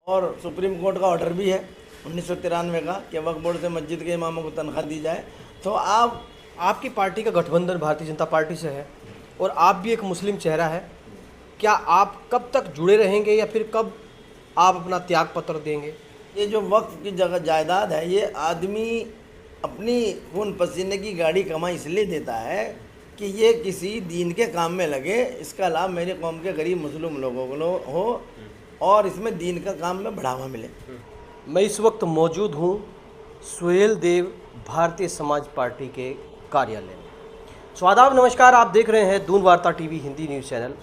और supreme court का order भी है 1993 का कि वक्फ बोर्ड से मस्जिद के इमामों को तनख्वाह दी जाए। तो आपकी पार्टी का गठबंधन भारतीय जनता पार्टी से है और आप भी एक मुस्लिम चेहरा है। क्या आप कब तक जुड़े रहेंगे या फिर कब आप अपना त्याग पत्र देंगे? ये जो वक्फ की जगह जायदाद है, ये आदमी अपनी खून पसीने की गाड़ी कमाई इसलिए देता है कि ये किसी दीन के काम में लगे, इसका लाभ मेरे कौम के गरीब मुस्लिम लोगों को हो और इसमें दीन का काम में बढ़ावा मिले। मैं इस वक्त मौजूद हूँ सुहेल देव भारतीय समाज पार्टी के कार्यालय में। स्वादाब नमस्कार, आप देख रहे हैं दून वार्ता टीवी हिंदी न्यूज़ चैनल।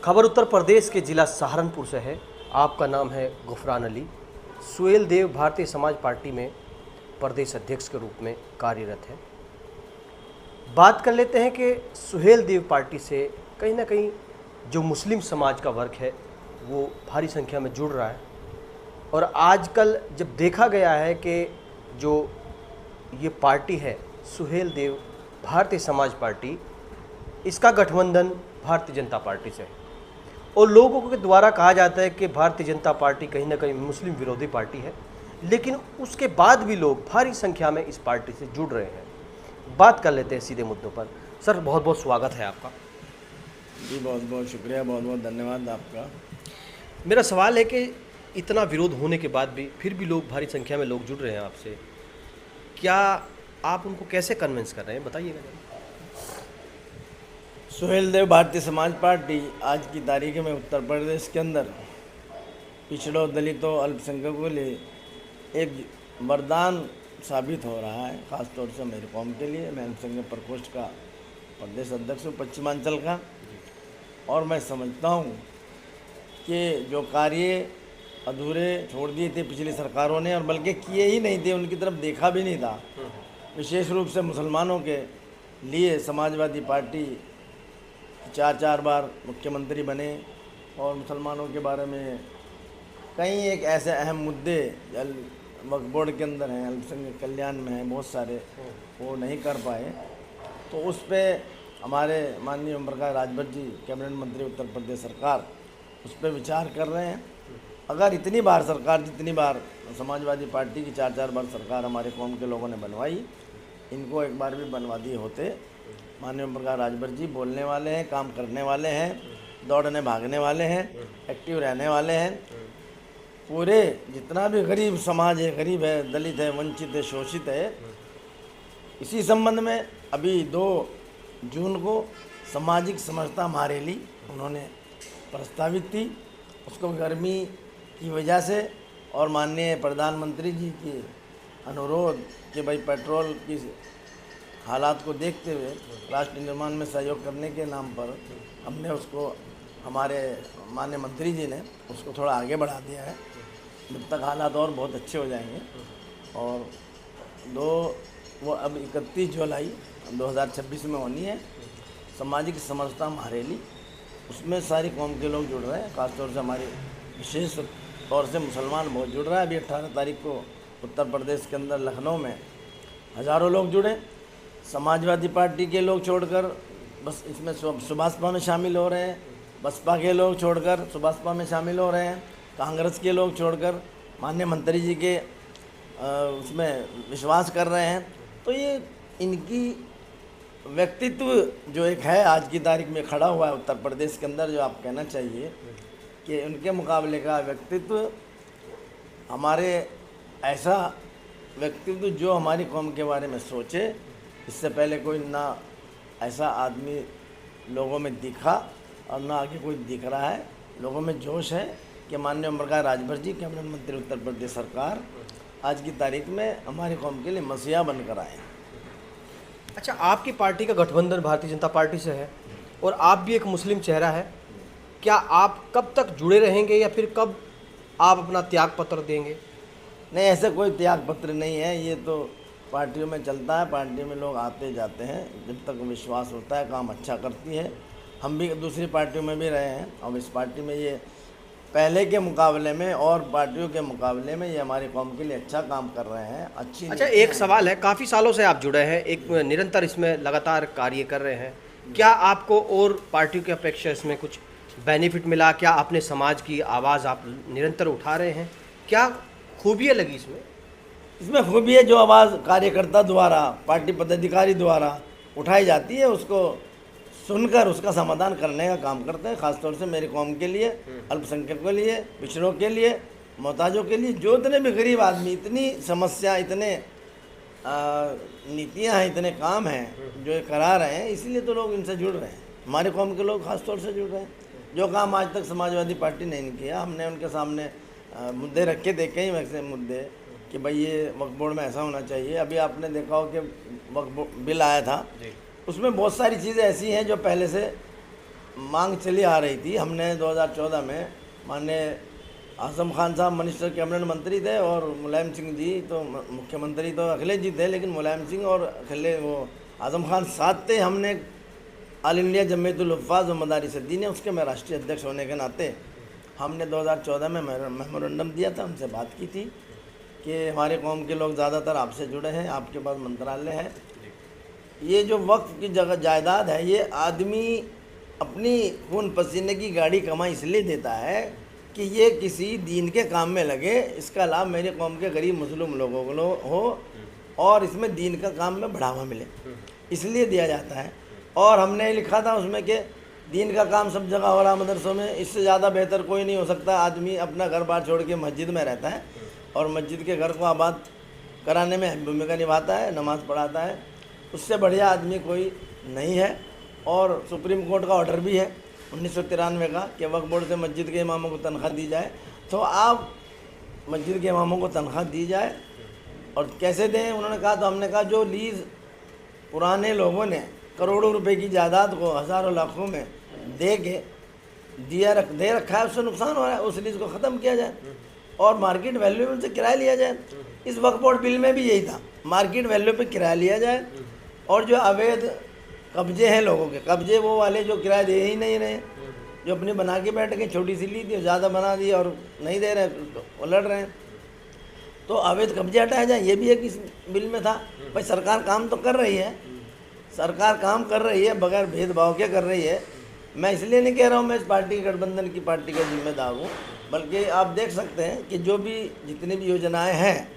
खबर उत्तर प्रदेश के ज़िला सहारनपुर से है। आपका नाम है गुफरान अली। सुहेल देव भारतीय समाज पार्टी में प्रदेश अध्यक्ष के रूप में कार्यरत है। बात कर लेते हैं कि सुहेल देव पार्टी से कहीं ना कहीं जो मुस्लिम समाज का वर्ग है वो भारी संख्या में जुड़ रहा है और आजकल जब देखा गया है कि जो ये पार्टी है सुहेल देव भारतीय समाज पार्टी, इसका गठबंधन भारतीय जनता पार्टी से है और लोगों के द्वारा कहा जाता है कि भारतीय जनता पार्टी कहीं ना कहीं मुस्लिम विरोधी पार्टी है, लेकिन उसके बाद भी लोग भारी संख्या में इस पार्टी से जुड़ रहे हैं। बात कर लेते हैं सीधे मुद्दों पर। सर, बहुत बहुत स्वागत है आपका। जी बहुत बहुत शुक्रिया, बहुत बहुत धन्यवाद आपका। मेरा सवाल है कि इतना विरोध होने के बाद भी फिर भी लोग भारी संख्या में लोग जुड़ रहे हैं आपसे, क्या आप उनको कैसे कन्विंस कर रहे हैं, बताइएगा जरा। सुहेल देव भारतीय समाज पार्टी आज की तारीख में उत्तर प्रदेश के अंदर पिछड़ों, दलितों, अल्पसंख्यकों के लिए एक वरदान साबित हो रहा है, ख़ासतौर से मेरे कौम के लिए। मैं अल्पसंख्यक प्रकोष्ठ का प्रदेश अध्यक्ष हूँ पश्चिमांचल का, और मैं समझता हूँ कि जो कार्य अधूरे छोड़ दिए थे पिछली सरकारों ने, और बल्कि किए ही नहीं थे, उनकी तरफ देखा भी नहीं था। विशेष रूप से मुसलमानों के लिए समाजवादी पार्टी 4 बार मुख्यमंत्री बने और मुसलमानों के बारे में कई एक ऐसे अहम मुद्दे वक्फ बोर्ड के अंदर हैं, अल्पसंख्यक कल्याण में हैं, बहुत सारे वो नहीं कर पाए। तो उस पर हमारे माननीय ओम प्रकाश राजभर जी, कैबिनेट मंत्री उत्तर प्रदेश सरकार, उस पर विचार कर रहे हैं। अगर इतनी बार सरकार, जितनी बार समाजवादी पार्टी की 4 बार सरकार हमारे कौम के लोगों ने बनवाई, इनको एक बार भी बनवा दिए होते। माननीय ओम प्रकाश राजभर जी बोलने वाले हैं, काम करने वाले हैं, दौड़ने भागने वाले हैं, एक्टिव रहने वाले हैं। पूरे जितना भी गरीब समाज है, गरीब है, दलित है, वंचित है, शोषित है, इसी संबंध में अभी 2 जून को सामाजिक समरसता महारैली उन्होंने प्रस्तावित थी। उसको गर्मी की वजह से और माननीय प्रधानमंत्री जी के अनुरोध कि भाई पेट्रोल की हालात को देखते हुए राष्ट्र निर्माण में सहयोग करने के नाम पर हमने उसको, हमारे माननीय मंत्री जी ने उसको थोड़ा आगे बढ़ा दिया है। जब तक हालात और बहुत अच्छे हो जाएंगे, और वो अब 31 जुलाई 2026 में होनी है सामाजिक समरसता महारैली। उसमें सारी कौम के लोग जुड़ रहे हैं, खासतौर से हमारे विशेष तौर से मुसलमान बहुत जुड़ रहा है। अभी 18 तारीख को उत्तर प्रदेश के अंदर लखनऊ में हज़ारों लोग जुड़े। समाजवादी पार्टी के लोग छोड़कर बस इसमें सुभाषपा में शामिल हो रहे हैं, बसपा के लोग छोड़कर सुभाषपा में शामिल हो रहे हैं, कांग्रेस के लोग छोड़कर माननीय मंत्री जी के उसमें विश्वास कर रहे हैं। तो ये इनकी व्यक्तित्व जो एक है आज की तारीख में खड़ा हुआ है उत्तर प्रदेश के अंदर, जो आप कहना चाहिए कि उनके मुकाबले का व्यक्तित्व, हमारे ऐसा व्यक्तित्व जो हमारी कौम के बारे में सोचे, इससे पहले कोई ना ऐसा आदमी लोगों में दिखा और ना आगे कोई दिख रहा है। लोगों में जोश है कि माननीय ओम प्रकाश राजभर जी, कैबिनेट मंत्री उत्तर प्रदेश सरकार, आज की तारीख में हमारी कौम के लिए मसीहा बनकर आए। अच्छा, आपकी पार्टी का गठबंधन भारतीय जनता पार्टी से है और आप भी एक मुस्लिम चेहरा है। क्या आप कब तक जुड़े रहेंगे या फिर कब आप अपना त्याग पत्र देंगे? नहीं, ऐसा कोई त्याग पत्र नहीं है, ये तो पार्टियों में चलता है। पार्टी में लोग आते जाते हैं, जब तक विश्वास होता है, काम अच्छा करती है। हम भी दूसरी पार्टियों में भी रहे हैं और इस पार्टी में ये पहले के मुकाबले में और पार्टियों के मुकाबले में ये हमारी कौम के लिए अच्छा काम कर रहे हैं। अच्छा, एक सवाल है, काफ़ी सालों से आप जुड़े हैं, एक निरंतर इसमें लगातार कार्य कर रहे हैं, क्या आपको और पार्टियों की अपेक्षा इसमें कुछ बेनिफिट मिला? क्या अपने समाज की आवाज़ आप निरंतर उठा रहे हैं क्या खूबियाँ लगी इसमें? इसमें खूबी है जो आवाज़ कार्यकर्ता द्वारा, पार्टी पदाधिकारी द्वारा उठाई जाती है, उसको सुनकर उसका समाधान करने का काम करते हैं। ख़ासतौर से मेरी कौम के लिए, अल्पसंख्यकों के लिए, पिछड़ों के लिए, मोहताजों के लिए, जो इतने भी गरीब आदमी, इतनी समस्या, इतने नीतियाँ हैं, इतने काम हैं जो ये करा रहे हैं, इसलिए तो लोग इनसे जुड़ रहे हैं। हमारे कौम के लोग ख़ासतौर से जुड़ रहे हैं। जो काम आज तक समाजवादी पार्टी ने नहीं किया, हमने उनके सामने मुद्दे रखे थे, कई वैसे मुद्दे कि भाई ये वक्फ बोर्ड में ऐसा होना चाहिए। अभी आपने देखा हो कि वक्फ बिल आया था, उसमें बहुत सारी चीज़ें ऐसी हैं जो पहले से मांग चली आ रही थी। हमने 2014 में माननीय आज़म खान साहब मिनिस्टर कैबिनेट मंत्री थे और मुलायम सिंह जी तो मुख्यमंत्री तो अखिलेश जी थे, लेकिन मुलायम सिंह और आज़म खान साथ थे। हमने ऑल इंडिया जमीयतुल हुफ़्फ़ाज़ व मदारिस दीन, उसके मैं राष्ट्रीय अध्यक्ष होने के नाते हमने 2014 में मेमोरेंडम दिया था, उनसे बात की थी कि हमारे कौम के लोग ज़्यादातर आपसे जुड़े हैं, आपके पास मंत्रालय है। ये जो वक्फ की जगह जायदाद है, ये आदमी अपनी खून पसीने की गाड़ी कमाई इसलिए देता है कि ये किसी दीन के काम में लगे, इसका लाभ मेरे कौम के गरीब मुस्लिम लोगों को हो और इसमें दीन का काम में बढ़ावा मिले, इसलिए दिया जाता है। और हमने लिखा था उसमें कि दीन का काम सब जगह हो रहा मदरसों में, इससे ज़्यादा बेहतर कोई नहीं हो सकता। आदमी अपना घर बार छोड़ के मस्जिद में रहता है और मस्जिद के घर को आबाद कराने में अहम भूमिका निभाता है, नमाज़ पढ़ाता है, उससे बढ़िया आदमी कोई नहीं है। और सुप्रीम कोर्ट का ऑर्डर भी है 1993 का कि वक्फ बोर्ड से मस्जिद के इमामों को तनख्वाह दी जाए, तो आप मस्जिद के इमामों को तनख्वाह दी जाए। और कैसे दें उन्होंने कहा, तो हमने कहा जो लीज़ पुराने लोगों ने करोड़ों रुपए की जायदाद को हज़ारों लाखों में दे के दे रखा है, उससे नुकसान हो रहा है, उस लीज़ को ख़त्म किया जाए और मार्केट वैल्यू में उनसे किराया लिया जाए। इस वक्फ बोर्ड बिल में भी यही था, मार्केट वैल्यू पे किराया लिया जाए। और जो अवैध कब्जे हैं लोगों के, कब्जे वो वाले जो किराया दे ही नहीं रहे, जो अपने बना के बैठ गए, छोटी सी ली थी ज़्यादा बना दी और नहीं दे रहे, उलट रहे हैं, तो अवैध कब्जे हटाया जाए, ये भी एक इस बिल में था। भाई सरकार काम तो कर रही है, सरकार काम कर रही है, बगैर भेदभाव के कर रही है। मैं इसलिए नहीं कह रहा हूँ मैं इस पार्टी गठबंधन की पार्टी का जिम्मेदार हूँ, बल्कि आप देख सकते हैं कि जो भी जितनी भी योजनाएं हैं,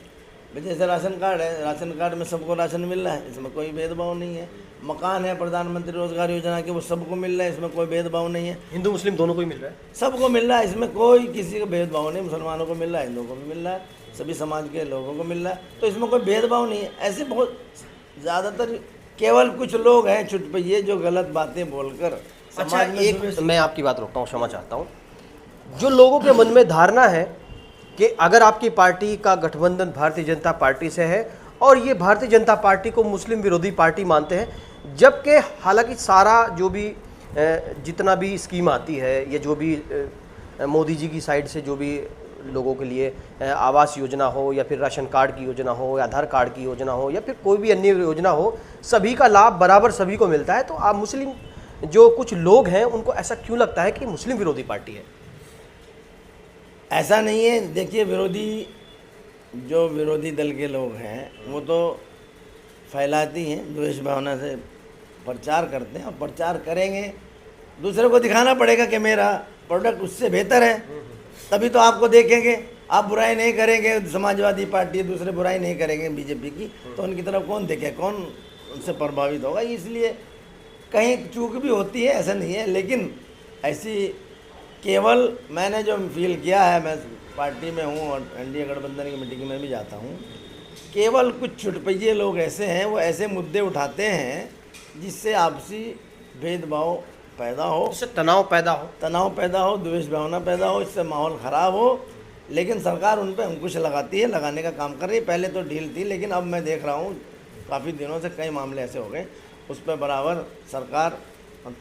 जैसे राशन कार्ड है, राशन कार्ड में सबको राशन मिल रहा है, इसमें कोई भेदभाव नहीं है। मकान है प्रधानमंत्री रोजगार योजना के, वो सबको मिल रहा है, इसमें कोई भेदभाव नहीं है। हिंदू मुस्लिम दोनों को ही मिल रहा है, सबको मिल रहा है, इसमें कोई किसी का भेदभाव नहीं। मुसलमानों को मिल रहा है, हिंदुओं को भी मिल रहा है, सभी समाज के लोगों को मिल रहा है, तो इसमें कोई भेदभाव नहीं है। ऐसे बहुत ज़्यादातर केवल कुछ लोग हैं चुटपुइये जो गलत बातें बोलकर समाज में एक मैं आपकी बात रोकता हूँ, क्षमा चाहता हूँ। जो लोगों के मन में धारणा है कि अगर आपकी पार्टी का गठबंधन भारतीय जनता पार्टी से है और ये भारतीय जनता पार्टी को मुस्लिम विरोधी पार्टी मानते हैं, जबकि हालांकि सारा जो भी जितना भी स्कीम आती है, ये जो भी मोदी जी की साइड से जो भी लोगों के लिए आवास योजना हो या फिर राशन कार्ड की योजना हो या आधार कार्ड की योजना हो या फिर कोई भी अन्य योजना हो, सभी का लाभ बराबर सभी को मिलता है। तो आप मुस्लिम जो कुछ लोग हैं उनको ऐसा क्यों लगता है कि मुस्लिम विरोधी पार्टी है? ऐसा नहीं है। देखिए, जो विरोधी दल के लोग हैं वो तो फैलाती हैं, द्वेष भावना से प्रचार करते हैं और प्रचार करेंगे। दूसरे को दिखाना पड़ेगा कि मेरा प्रोडक्ट उससे बेहतर है, तभी तो आपको देखेंगे। आप बुराई नहीं करेंगे, समाजवादी पार्टी दूसरे बुराई नहीं करेंगे बीजेपी की, तो उनकी तरफ कौन देखे, कौन उनसे प्रभावित होगा। इसलिए कहीं चूक भी होती है, ऐसा नहीं है। लेकिन ऐसी केवल मैंने जो फील किया है, मैं पार्टी में हूँ और एनडीए गठबंधन की मीटिंग में भी जाता हूँ, केवल कुछ चुटपुइये लोग ऐसे हैं, वो ऐसे मुद्दे उठाते हैं जिससे आपसी भेदभाव पैदा हो, इससे तनाव पैदा हो, द्वेष भावना पैदा हो, इससे माहौल ख़राब हो। लेकिन सरकार उन पर अंकुश लगाती है, लगाने का काम कर रही है। पहले तो ढील थी, लेकिन अब मैं देख रहा हूँ काफ़ी दिनों से कई मामले ऐसे हो गए, उस पर बराबर सरकार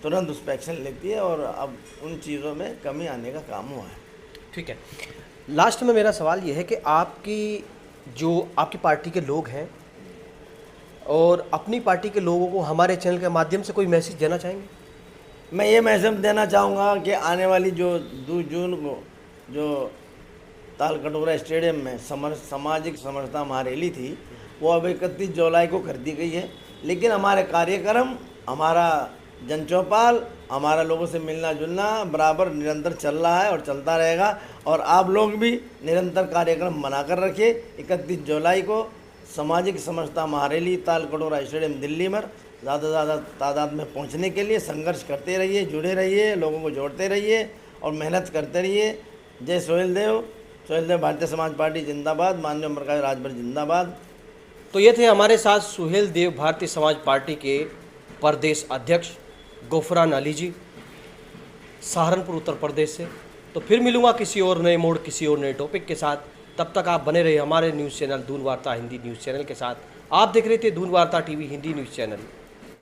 तुरंत उस पर एक्शन लेती है और अब उन चीज़ों में कमी आने का काम हुआ है। ठीक है, लास्ट में मेरा सवाल ये है कि आपकी पार्टी के लोग हैं और अपनी पार्टी के लोगों को हमारे चैनल के माध्यम से कोई मैसेज देना चाहेंगे? मैं ये मैसेज देना चाहूँगा कि आने वाली जो 2 जून को जो ताल कटोरा स्टेडियम में सामाजिक समरसता महारैली थी, वो अब 31 जुलाई को कर दी गई है। लेकिन हमारे कार्यक्रम, हमारा जनचौपाल हमारा लोगों से मिलना जुलना बराबर निरंतर चल रहा है और चलता रहेगा। और आप लोग भी निरंतर कार्यक्रम बनाकर रखिए। 31 जुलाई को सामाजिक समरसता महारैली ताल कटोरा स्टेडियम दिल्ली में ज़्यादा से ज़्यादा तादाद में पहुंचने के लिए संघर्ष करते रहिए, जुड़े रहिए, लोगों को जोड़ते रहिए और मेहनत करते रहिए। जय सोहेल देव भारतीय समाज पार्टी जिंदाबाद, माननीय ओम प्रकाश राजभर जिंदाबाद। तो ये थे हमारे साथ सुहेल देव, भारतीय समाज पार्टी के प्रदेश अध्यक्ष गोफरान अली जी, सहारनपुर उत्तर प्रदेश से। तो फिर मिलूंगा किसी और नए मोड़, किसी और नए टॉपिक के साथ। तब तक आप बने रहिए हमारे न्यूज़ चैनल दून वार्ता हिंदी न्यूज़ चैनल के साथ। आप देख रहे थे दून वार्ता टीवी हिंदी न्यूज़ चैनल।